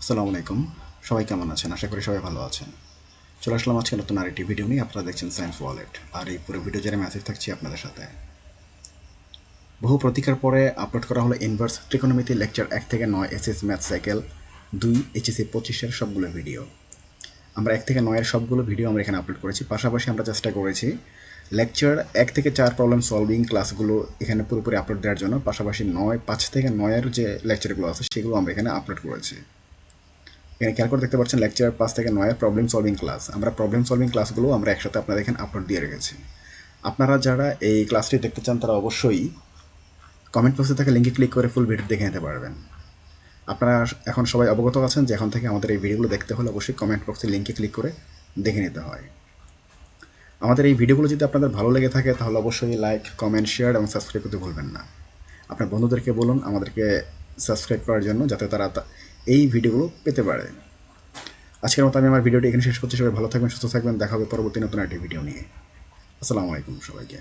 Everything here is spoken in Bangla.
আসসালামু আলাইকুম। সবাই কেমন আছেন? আশা করি সবাই ভালো আছেন। চলে আসলাম আজকে নতুন আরেকটি ভিডিও নিয়ে। আপনারা দেখছেন সায়েন্স ওয়ালেট। আর এই পুরো ভিডিও জুড়ে আমি আসিফ থাকছি আপনাদের সাথে। বহু প্রতীক্ষার পরে আপলোড করা হলো ইনভার্স ত্রিকোণমিতি লেকচার 1 থেকে 9 এসএস ম্যাথ সাইকেল 2 এইচএসসি 25 এর সবগুলো ভিডিও। আমরা 1 থেকে 9 এর সবগুলো ভিডিও আমরা এখানে আপলোড করেছি। পাশাপাশি আমরা চেষ্টা করেছি লেকচার 1 থেকে 4 প্রবলেম সলভিং ক্লাসগুলো এখানে পুরোপুরি আপলোড দেওয়ার জন্য। পাশাপাশি 5 থেকে 9 এর যে লেকচারগুলো আছে সেগুলো আমরা এখানে আপলোড করেছি। এখানে খেয়াল করে দেখতে পাচ্ছেন লেকচার 5 থেকে 9 প্রবলেম সলভিং ক্লাস। আমরা প্রবলেম সলভিং ক্লাসগুলো আমরা একসাথে আপনাদের এখানে আপলোড দিয়ে রেখেছি। আপনারা যারা এই ক্লাসটি দেখতে চান তারা অবশ্যই কমেন্ট বক্সে থাকা লিঙ্কে ক্লিক করে ফুল ভিডিও দেখে নিতে পারবেন। আপনারা এখন সবাই অবগত আছেন যে এখন থেকে আমাদের এই ভিডিওগুলো দেখতে হলে অবশ্যই কমেন্ট বক্সে লিঙ্কে ক্লিক করে দেখে নিতে হয়। আমাদের এই ভিডিওগুলো যদি আপনাদের ভালো লেগে থাকে তাহলে অবশ্যই লাইক, কমেন্ট, শেয়ার এবং সাবস্ক্রাইব করতে ভুলবেন না। আপনার বন্ধুদেরকে বলুন আমাদেরকে সাবস্ক্রাইব করার জন্য, যাতে তারা এই ভিডিওগুলো পেতে পারে। আজকের মতো আমি আমার ভিডিওটি এখানে শেষ করছি। সবাই ভালো থাকবেন, সুস্থ থাকবেন। দেখা হবে পরবর্তী নতুন একটি ভিডিও নিয়ে। আসসালামু আলাইকুম সবাইকে।